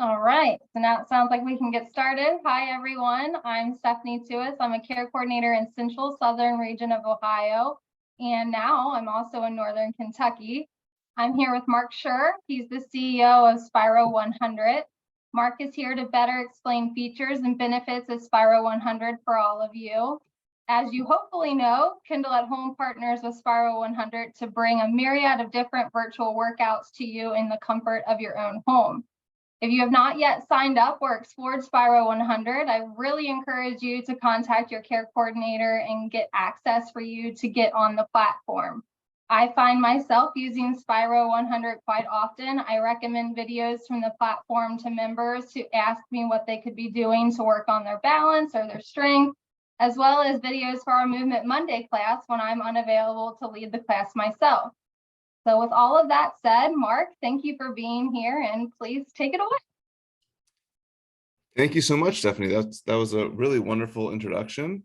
All right, so now it sounds like we can get started. Hi, everyone. I'm Stephanie Tuis. I'm a care coordinator in Central Southern region of Ohio, and now I'm also in Northern Kentucky. I'm here with Mark Scher. He's the CEO of Spiro100. Mark is here to better explain features and benefits of Spiro100 for all of you. As you hopefully know, Kendal at Home partners with Spiro100 to bring a myriad of different virtual workouts to you in the comfort of your own home. If you have not yet signed up or explored Spiro100, I really encourage you to contact your care coordinator and get access for you to get on the platform. I find myself using Spiro100 quite often. I recommend videos from the platform to members who ask me what they could be doing to work on their balance or their strength, as well as videos for our Movement Monday class when I'm unavailable to lead the class myself. So with all of that said, Mark, thank you for being here, and please take it away. Thank you so much, Stephanie. That was a really wonderful introduction.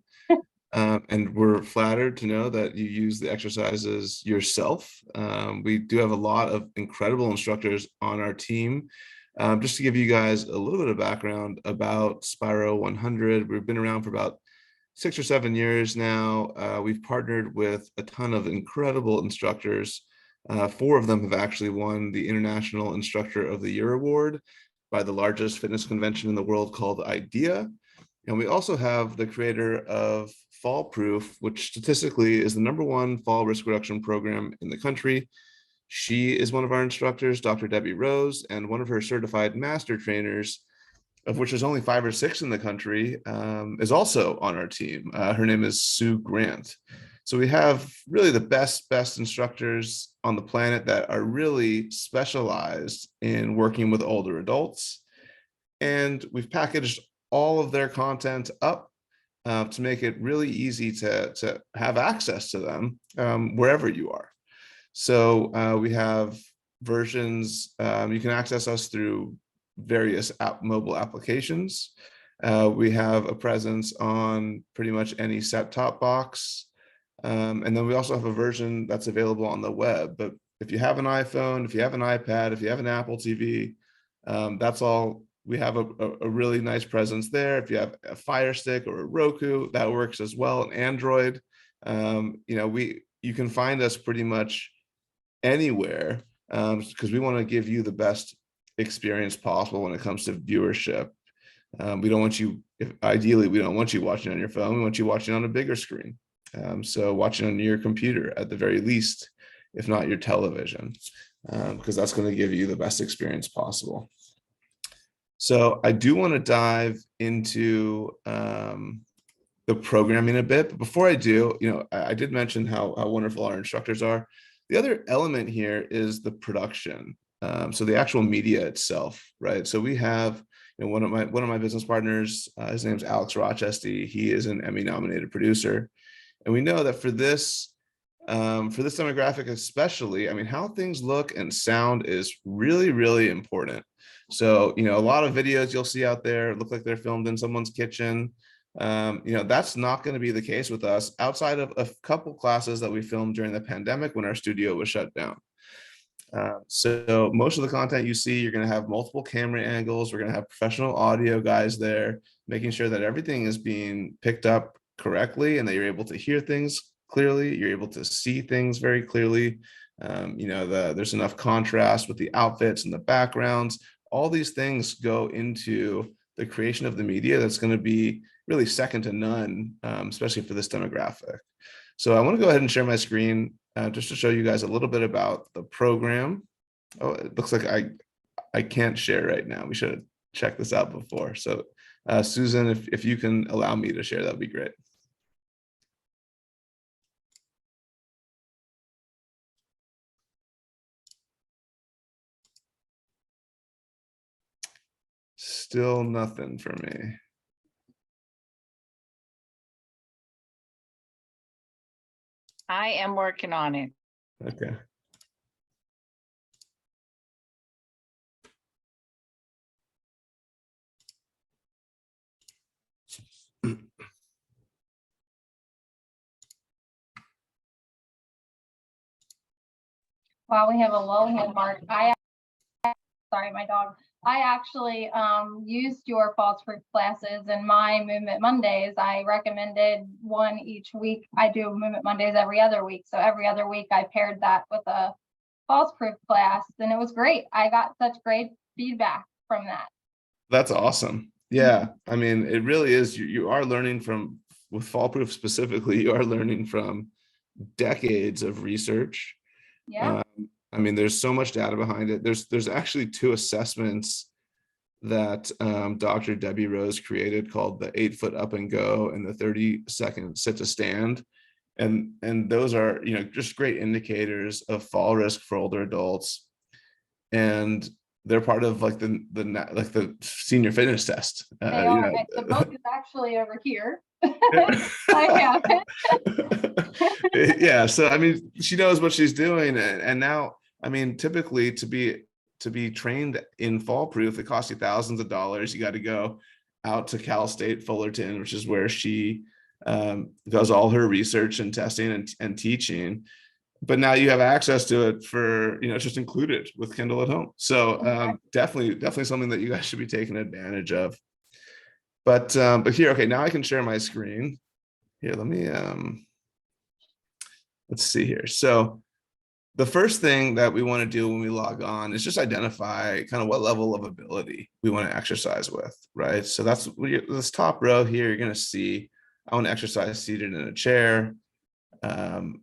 And we're flattered to know that you use the exercises yourself. We do have a lot of incredible instructors on our team. Just to give you guys a little bit of background about Spiro100, we've been around for about 6 or 7 years now. We've partnered with a ton of incredible instructors. 4 of them have actually won the International Instructor of the Year Award by the largest fitness convention in the world called IDEA. And we also have the creator of Fall Proof, which statistically is the #1 fall risk reduction program in the country. She is one of our instructors, Dr. Debbie Rose, and one of her certified master trainers, of which there's only 5 or 6 in the country, is also on our team. Her name is Sue Grant. So we have really the best instructors on the planet that are really specialized in working with older adults. And we've packaged all of their content up to make it really easy to have access to them wherever you are. So we have versions, you can access us through various mobile applications. We have a presence on pretty much any set-top box. And then we also have a version that's available on the web. But if you have an iPhone, if you have an iPad, if you have an Apple TV, that's all. We have a really nice presence there. If you have a Fire Stick or a Roku, that works as well. An Android, you can find us pretty much anywhere because we want to give you the best experience possible when it comes to viewership. We don't want you, ideally, we don't want you watching on your phone. We want you watching on a bigger screen. So watching on your computer at the very least, if not your television, because that's going to give you the best experience possible. So I do want to dive into the programming a bit, but before I do, I did mention how wonderful our instructors are. The other element here is the production. So the actual media itself, right? So we have one of my business partners, his name's Alex Rochesty. He is an Emmy-nominated producer. And we know that for this demographic especially, I mean, how things look and sound is really, really important. So, a lot of videos you'll see out there look like they're filmed in someone's kitchen. That's not going to be the case with us outside of a couple classes that we filmed during the pandemic when our studio was shut down. So most of the content you see, you're going to have multiple camera angles. We're going to have professional audio guys there, making sure that everything is being picked up correctly and that you're able to hear things clearly. You're able to see things very clearly. There's enough contrast with the outfits and the backgrounds. All these things go into the creation of the media that's going to be really second to none, especially for this demographic. So I want to go ahead and share my screen just to show you guys a little bit about the program. Oh, it looks like I can't share right now. We should have checked this out before. So Susan, if you can allow me to share, that'd be great. Still nothing for me. I am working on it. Okay. While we have a lull here, Mark, I sorry, my dog. I actually used your false proof classes in my Movement Mondays. I recommended one each week. I do Movement Mondays every other week. So every other week I paired that with a false proof class, and it was great. I got such great feedback from that. That's awesome. Yeah. I mean, it really is. You are learning from, with fall proof specifically, you are learning from decades of research. Yeah. I mean, there's so much data behind it. There's actually 2 assessments that Dr. Debbie Rose created called the 8-foot up and go and the 30-second sit to stand. And those are, you know, just great indicators of fall risk for older adults. And they're part of like the senior fitness test. They are. The book is actually over here. I have it. Yeah. So, I mean, she knows what she's doing. And now, I mean, typically to be trained in fall proof, it costs you thousands of dollars. You got to go out to Cal State Fullerton, which is where she does all her research and testing and teaching. But now you have access to it for, you know, it's just included with Kendal at home. So definitely something that you guys should be taking advantage of. But here, okay, now I can share my screen. Here, let me let's see here. So the first thing that we want to do when we log on is just identify kind of what level of ability we want to exercise with, right? So that's this top row here, you're going to see, I want to exercise seated in a chair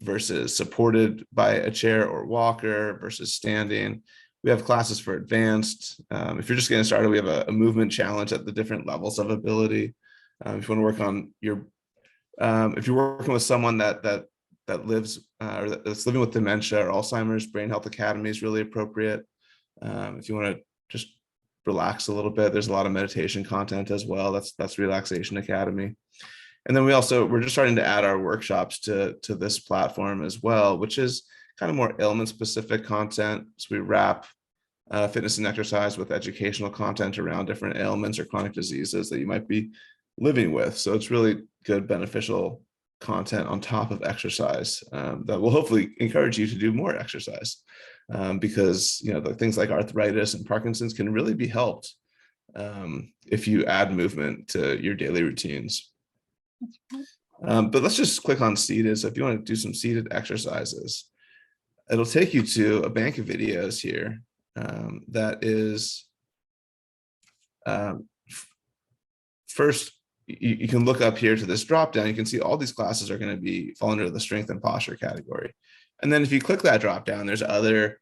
versus supported by a chair or walker versus standing. We have classes for advanced. If you're just getting started, we have a movement challenge at the different levels of ability. If you want to work on your, if you're working with someone that lives or that's living with dementia or Alzheimer's, Brain Health Academy is really appropriate. If you want to just relax a little bit, there's a lot of meditation content as well. That's Relaxation Academy. And then we're just starting to add our workshops to this platform as well, which is kind of more ailment specific content. So we wrap fitness and exercise with educational content around different ailments or chronic diseases that you might be living with. So it's really good, beneficial content on top of exercise that will hopefully encourage you to do more exercise because, you know, the things like arthritis and Parkinson's can really be helped if you add movement to your daily routines. But let's just click on seated. So if you want to do some seated exercises, it'll take you to a bank of videos here that is first, you can look up here to this drop down. You can see all these classes are going to fall under the strength and posture category. And then if you click that drop down, there's other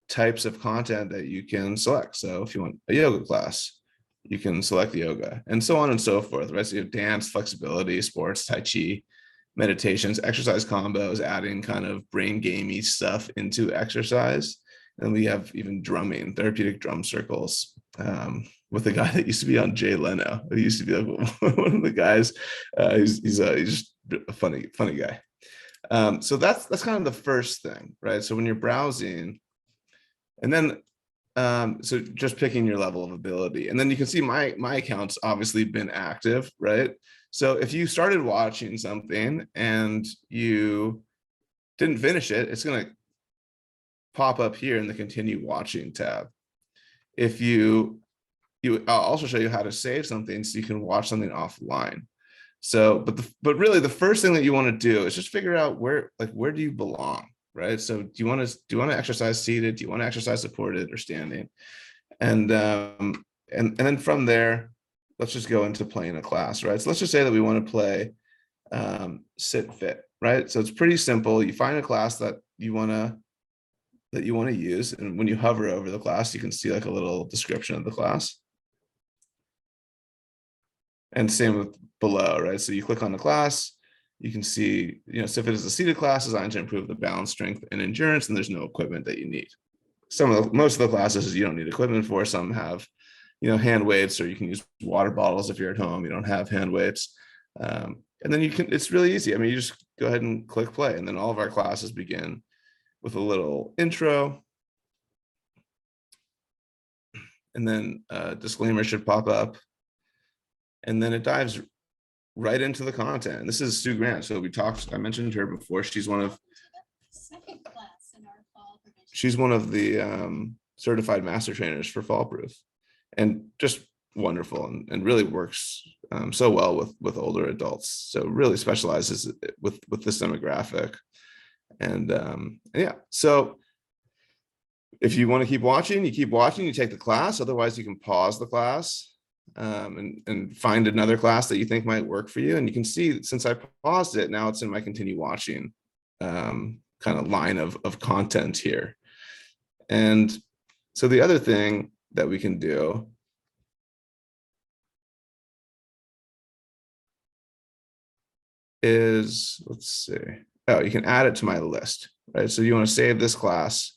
types of content that you can select. So if you want a yoga class, you can select yoga and so on and so forth, right? So you have dance, flexibility, sports, Tai Chi, meditations, exercise combos, adding kind of brain gamey stuff into exercise. And we have even drumming, therapeutic drum circles with a guy that used to be on Jay Leno. He used to be like one of the guys. He's just a funny guy. So that's kind of the first thing, right? So when you're browsing, and then so just picking your level of ability, and then you can see my account's obviously been active, right? So if you started watching something and you didn't finish it, it's going to pop up here in the continue watching tab. If I'll also show you how to save something so you can watch something offline. So, but really the first thing that you want to do is just figure out where do you belong, right? So do you want to exercise seated? Do you want to exercise supported or standing? And then from there, let's just go into playing a class, right? So let's just say that we want to play sit fit, right? So it's pretty simple. You find a class that you want to use, and when you hover over the class, you can see like a little description of the class. And same with below, right? So you click on the class, you can see, you know, Sit Fit is a seated class designed to improve the balance, strength, and endurance, and there's no equipment that you need. Most of the classes you don't need equipment for. Some have, you know, hand weights, or you can use water bottles if you're at home, you don't have hand weights. And then it's really easy. I mean, you just go ahead and click play, and then all of our classes begin with a little intro. And then a disclaimer should pop up. And then it dives right into the content. And this is Sue Grant. So I mentioned her before. She's one of the certified master trainers for fall proof, and just wonderful, and really works so well with older adults. So really specializes with this demographic. And yeah, so if you want to keep watching, you keep watching, you take the class. Otherwise, you can pause the class and find another class that you think might work for you. And you can see, since I paused it, now it's in my continue watching kind of line of content here. And so the other thing that we can do is, let's see, oh, you can add it to my list, right? So you want to save this class,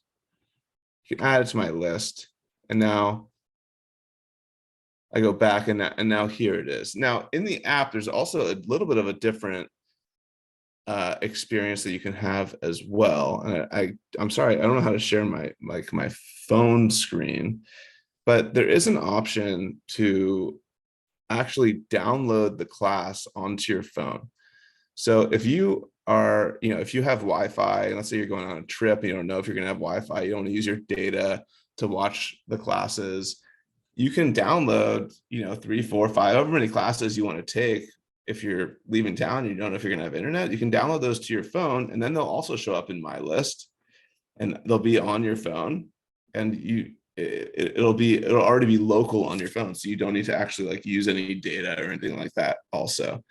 you can add it to my list, and now I go back, and now here it is. Now in the app, there's also a little bit of a different experience that you can have as well. And I'm sorry, I don't know how to share my phone screen, but there is an option to actually download the class onto your phone. So if you are, if you have Wi-Fi, and let's say you're going on a trip, you don't know if you're going to have Wi-Fi, you don't want to use your data to watch the classes, you can download, 3, 4, 5, however many classes you want to take. If you're leaving town, you don't know if you're going to have internet, you can download those to your phone, and then they'll also show up in my list, and they'll be on your phone, and it'll already be local on your phone. So you don't need to actually use any data or anything like that also.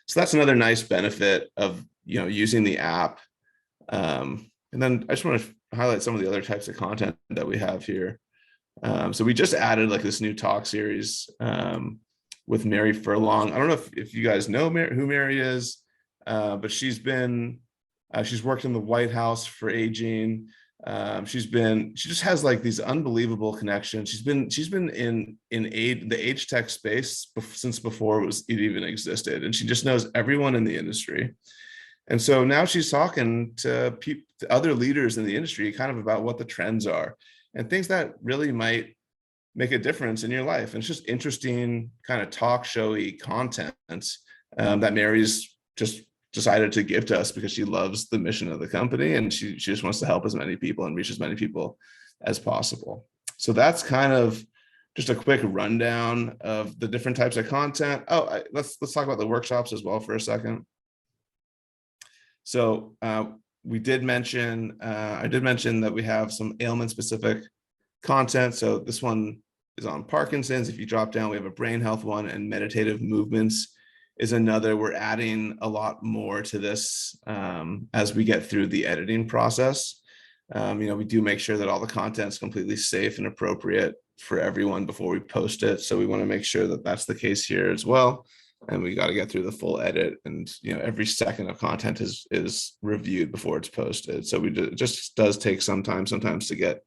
So that's another nice benefit of, using the app. And then I just want to highlight some of the other types of content that we have here. So we just added this new talk series with Mary Furlong. I don't know if you guys know who Mary is, but she's worked in the White House for aging. She just has these unbelievable connections. She's been in the age tech space since before it even existed, and she just knows everyone in the industry. And so now she's talking to other leaders in the industry kind of about what the trends are and things that really might make a difference in your life. And it's just interesting kind of talk showy content that Mary's just decided to give to us because she loves the mission of the company, and she just wants to help as many people and reach as many people as possible. So that's kind of just a quick rundown of the different types of content. Let's talk about the workshops as well for a second. So I did mention that we have some ailment specific content. So this one is on Parkinson's. If you drop down, we have a brain health one, and meditative movements is another. We're adding a lot more to this as we get through the editing process. We do make sure that all the content is completely safe and appropriate for everyone before we post it. So we want to make sure that that's the case here as well. And we got to get through the full edit, and every second of content is reviewed before it's posted. So it just does take some time sometimes to get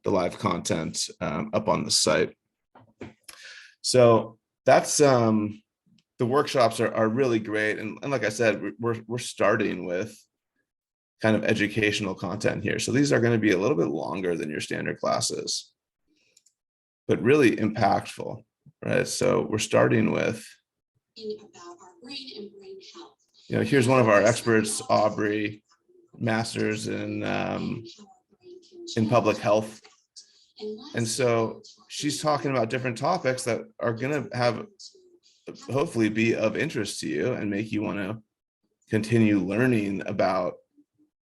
the live content up on the site. So that's the workshops are really great. And like I said, we're starting with kind of educational content here. So these are going to be a little bit longer than your standard classes, but really impactful, right? So we're starting with about our brain and brain health. Here's one of our experts, Aubrey, master's in public health. And so she's talking about different topics that are going to hopefully be of interest to you and make you want to continue learning about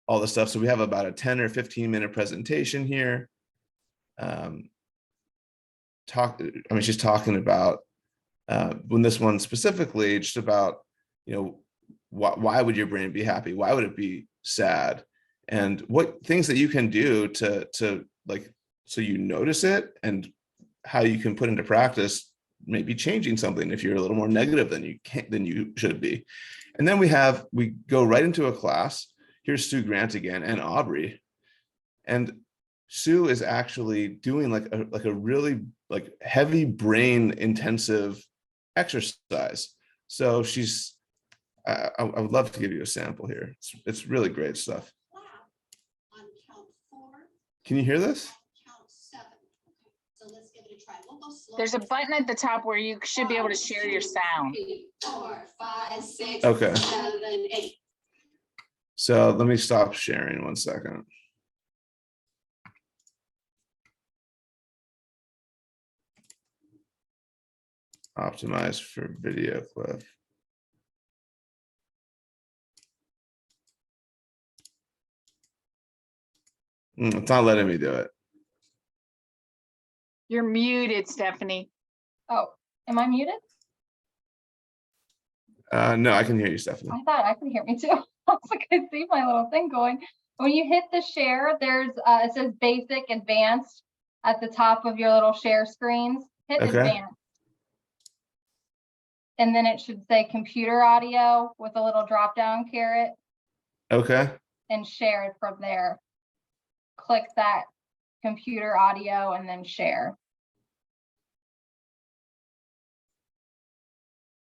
all the stuff. So we have about a 10 or 15 minute presentation here. She's talking about when this one specifically just about, why would your brain be happy? Why would it be sad? And what things that you can do to so you notice it, and how you can put into practice, maybe changing something if you're a little more negative than you should be. And then we go right into a class. Here's Sue Grant again, and Aubrey. And Sue is actually doing a really heavy brain intensive exercise. So I would love to give you a sample here. It's really great stuff. On count 4. Can you hear this? Count 7. Okay, so let's give it a try. We'll go slow. There's a button at the top where you should be able to share your sound. 3, 4, 5, 6, Okay. 7, 8. So let me stop sharing 1 second. optimized for video clip. It's not letting me do it. You're muted, Stephanie. Oh, am I muted? No, I can hear you, Stephanie. I thought I could hear me too. I was like, I see my little thing going. When you hit the share, there's it says basic, advanced at the top of your little share screens. Hit Okay. advanced. And then it should say computer audio with a little drop down caret Okay. and share it from there. Click that computer audio and then share.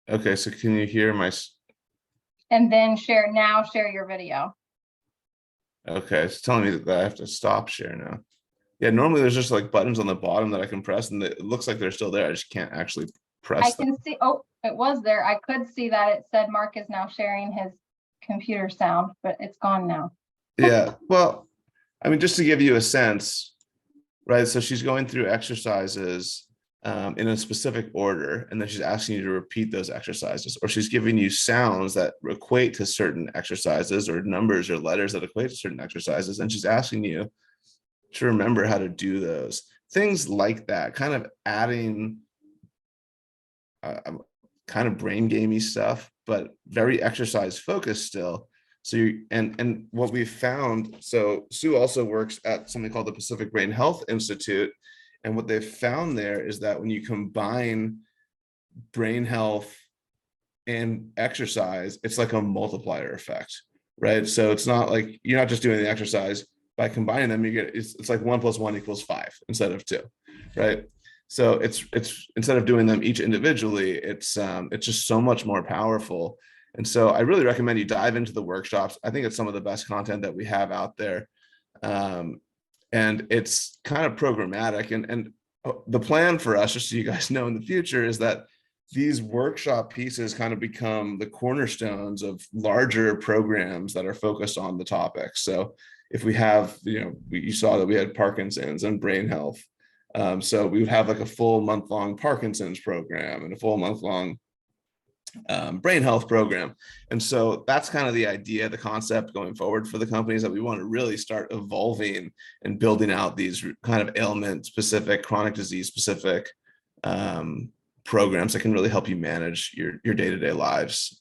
Okay, so can you hear my? And then share your video. Okay, it's telling me that I have to stop share now. Yeah, normally there's just like buttons on the bottom that I can press, and it looks like they're still there. I just can't actually press I them. can see, oh, it was there. I could see that it said Mark is now sharing his computer sound, but it's gone now. Yeah, well, I mean, just to give you a sense, right? So she's going through exercises in a specific order, and then she's asking you to repeat those exercises, or she's giving you sounds that equate to certain exercises, or numbers or letters that equate to certain exercises, and she's asking you to remember how to do those things like that, kind of adding kind of brain gamey stuff, but very exercise focused still. So you and what we found, so Sue also works at something called the Pacific Brain Health Institute, and what they've found there is that when you combine brain health and exercise, it's like a multiplier effect, right? So it's not like you're not just doing the exercise. By combining them, you get it's like 1 + 1 = 5 instead of 2, right? So it's instead of doing them each individually, it's just so much more powerful. And so I really recommend you dive into the workshops. I think it's some of the best content that we have out there. And it's kind of programmatic. And the plan for us, just so you guys know in the future, is that these workshop pieces kind of become the cornerstones of larger programs that are focused on the topic. So if we have, you saw that we had Parkinson's and brain health. So we would have like a full month-long Parkinson's program and a full month-long brain health program. And so that's kind of the idea, the concept going forward for the companies, that we want to really start evolving and building out these kind of ailment specific, chronic disease specific programs that can really help you manage your day-to-day lives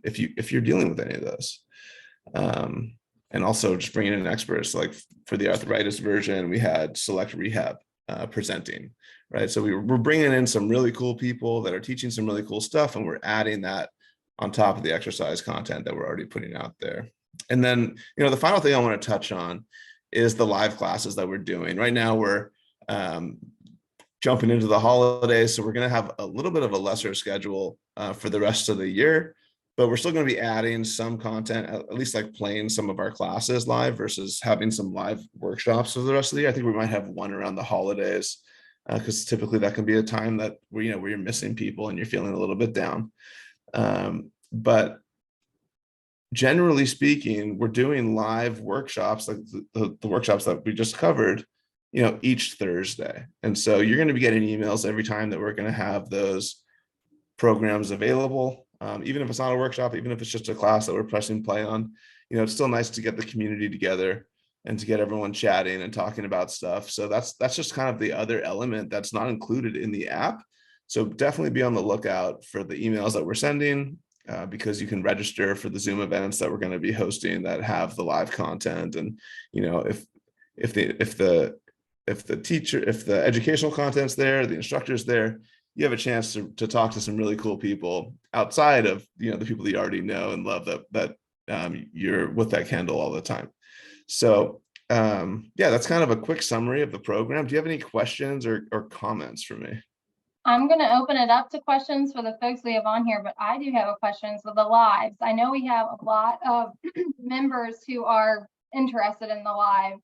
if you're dealing with any of those. And also just bringing in experts, like for the arthritis version, we had Select Rehab presenting, right? So we're bringing in some really cool people that are teaching some really cool stuff, and we're adding that on top of the exercise content that we're already putting out there. And then, the final thing I want to touch on is the live classes that we're doing. Right now, we're jumping into the holidays, so we're going to have a little bit of a lesser schedule for the rest of the year, but we're still going to be adding some content, at least like playing some of our classes live versus having some live workshops for the rest of the year. I think we might have one around the holidays, because typically that can be a time that where you're missing people and you're feeling a little bit down. But generally speaking, we're doing live workshops, like the workshops that we just covered, each Thursday. And so you're going to be getting emails every time that we're going to have those programs available. Even if it's not a workshop, even if it's just a class that we're pressing play on, it's still nice to get the community together and to get everyone chatting and talking about stuff. So that's just kind of the other element that's not included in the app. So definitely be on the lookout for the emails that we're sending, because you can register for the Zoom events that we're going to be hosting that have the live content. And if the educational content's there, the instructor's there, you have a chance to talk to some really cool people outside of the people that you already know and love that you're with at Kendal all the time. So yeah, that's kind of a quick summary of the program. Do you have any questions or comments for me? I'm going to open it up to questions for the folks we have on here, but I do have questions with the lives. I know we have a lot of members who are interested in the lives.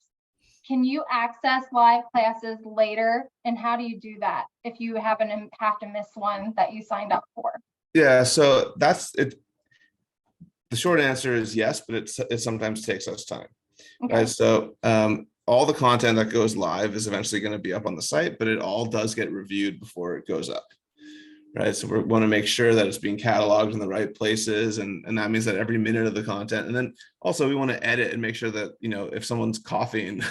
Can you access live classes later? And how do you do that if you have to miss one that you signed up for? Yeah, so that's it. The short answer is yes, but it sometimes takes us time. Okay. Right? So all the content that goes live is eventually going to be up on the site, but it all does get reviewed before it goes up. right? So we want to make sure that it's being cataloged in the right places. And that means that every minute of the content. And then also we want to edit and make sure that, you know, if someone's coughing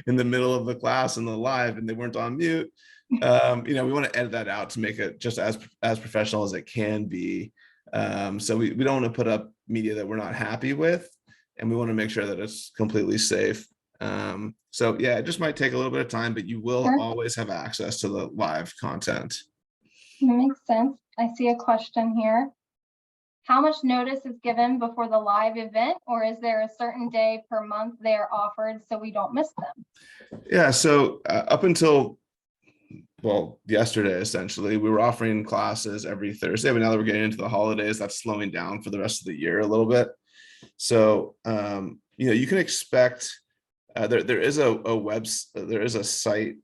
in the middle of the class and the live and they weren't on mute, you know, we want to edit that out to make it just as professional as it can be. So we don't want to put up media that we're not happy with, and we want to make sure that it's completely safe. So yeah, it just might take a little bit of time, but you will Sure. always have access to the live content. That makes sense. I see a question here. How much notice is given before the live event, or is there a certain day per month they are offered so we don't miss them? Yeah, so up until, well, yesterday, essentially, we were offering classes every Thursday, but now that we're getting into the holidays, that's slowing down for the rest of the year a little bit. So, you know, you can expect, there is a site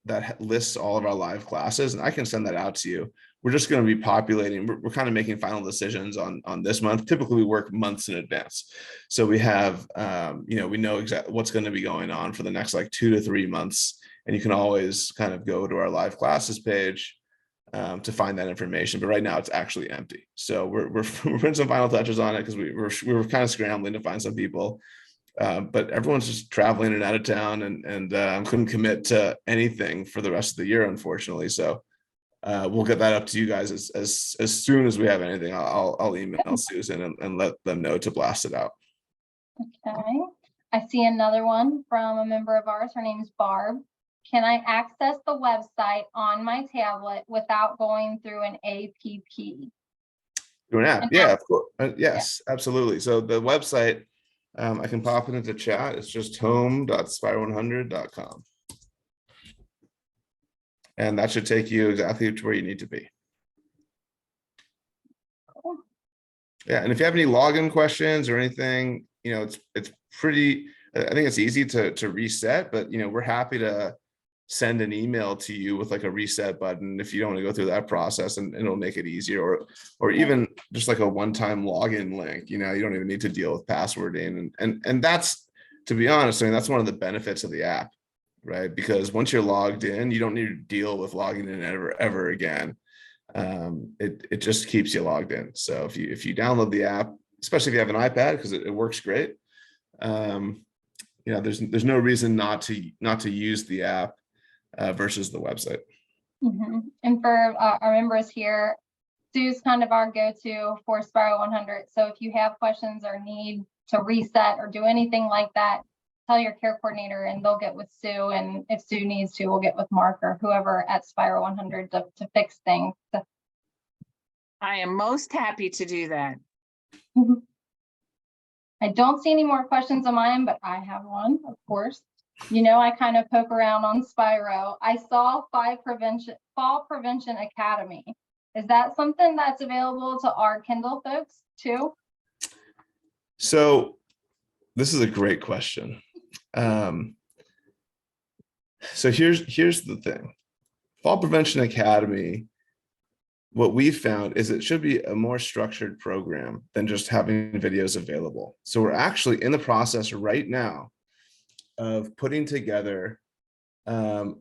that lists all of our live classes, and I can send that out to you. We're just going to be populating. We're kind of making final decisions on this month. Typically, we work months in advance, so we have, you know, we know exactly what's going to be going on for the next like 2 to 3 months, and you can always kind of go to our live classes page to find that information. But right now, it's actually empty. So we're putting some final touches on it because we were kind of scrambling to find some people. But everyone's just traveling and out of town, and couldn't commit to anything for the rest of the year, unfortunately. So we'll get that up to you guys as soon as we have anything. I'll email Susan and let them know to blast it out. Okay. I see another one from a member of ours. Her name is Barb. Can I access the website on my tablet without going through an APP? Through an app, yeah, of course. Yes, absolutely. So the website, I can pop it into chat. It's just home.spiro100.com. And that should take you exactly to where you need to be. Cool. Yeah, and if you have any login questions or anything, you know, it's pretty, I think it's easy to reset, but, you know, we're happy to send an email to you with like a reset button if you don't want to go through that process, and it'll make it easier, or even just like a one-time login link. You know, you don't even need to deal with passwording, and that's, to be honest, I mean, that's one of the benefits of the app, right? Because once you're logged in, you don't need to deal with logging in ever again. It just keeps you logged in. So if you download the app, especially if you have an iPad, because it works great, you know, there's no reason not to use the app versus the website. And for our members here, Sue's kind of our go-to for Spiro100. So if you have questions or need to reset or do anything like that, tell your care coordinator and they'll get with Sue. And if Sue needs to, we'll get with Mark or whoever at Spiro100 to fix things. I am most happy to do that. I don't see any more questions on mine, but I have one, of course. You know, I kind of poke around on Spiro. I saw Fall Prevention Academy. Is that something that's available to our Kendal folks too? So this is a great question. So here's the thing. Fall Prevention Academy, what we've found is it should be a more structured program than just having videos available. So we're actually in the process right now of putting together a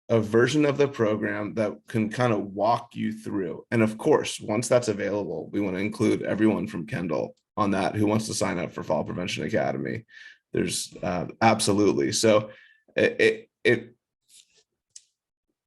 version of the program that can kind of walk you through. And of course, once that's available, we want to include everyone from Kendal on that who wants to sign up for Fall Prevention Academy. There's absolutely. So it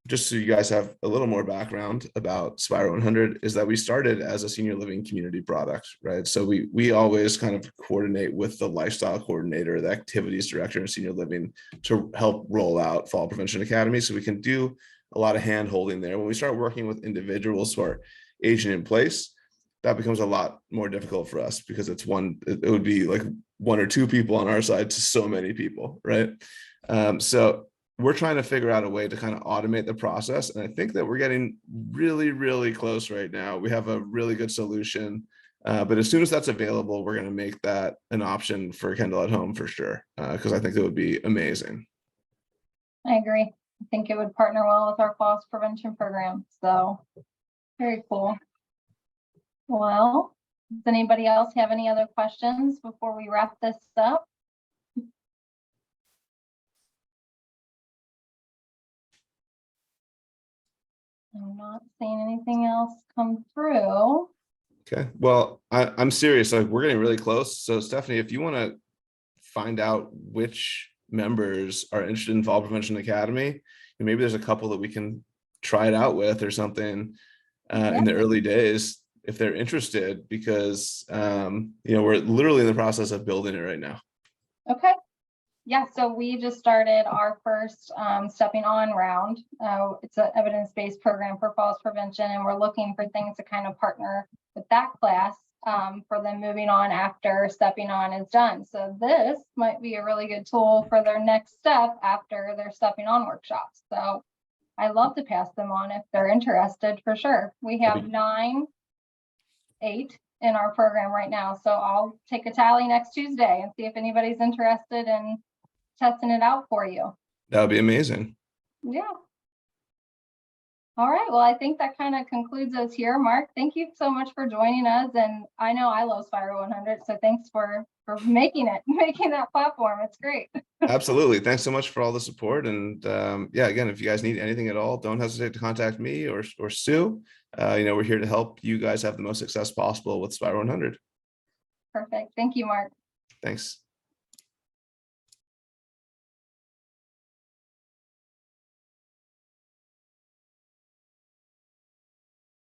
just so you guys have a little more background about Spiro100 is that we started as a senior living community product, right? So we always kind of coordinate with the lifestyle coordinator, the activities director in senior living to help roll out Fall Prevention Academy. So we can do a lot of hand holding there. When we start working with individuals who are aging in place, that becomes a lot more difficult for us because it would be like 1 or 2 people on our side to so many people, right? So we're trying to figure out a way to kind of automate the process. And I think that we're getting really, really close right now. We have a really good solution, but as soon as that's available, we're going to make that an option for Kendal at Home for sure, because I think it would be amazing. I agree. I think it would partner well with our falls prevention program. So very cool. Well, does anybody else have any other questions before we wrap this up? I'm not seeing anything else come through. Okay, well, I'm serious. Like, we're getting really close. So Stephanie, if you want to find out which members are interested in Fall Prevention Academy, and maybe there's a couple that we can try it out with or something in the early days if they're interested, because we're literally in the process of building it right now. Okay. Yeah, so we just started our first stepping on round. It's an evidence-based program for falls prevention, and we're looking for things to kind of partner with that class for them moving on after stepping on is done. So this might be a really good tool for their next step after their stepping on workshops. So I love to pass them on if they're interested, for sure. We have 8 in our program right now. So I'll take a tally next Tuesday and see if anybody's interested in testing it out for you. That would be amazing. Yeah. All right. Well, I think that kind of concludes us here. Mark, thank you so much for joining us. And I know I love Spiro100, so thanks for making that platform. It's great. Absolutely. Thanks so much for all the support. And yeah, again, if you guys need anything at all, don't hesitate to contact me or Sue. We're here to help you guys have the most success possible with Spiro100. Perfect. Thank you, Mark. Thanks.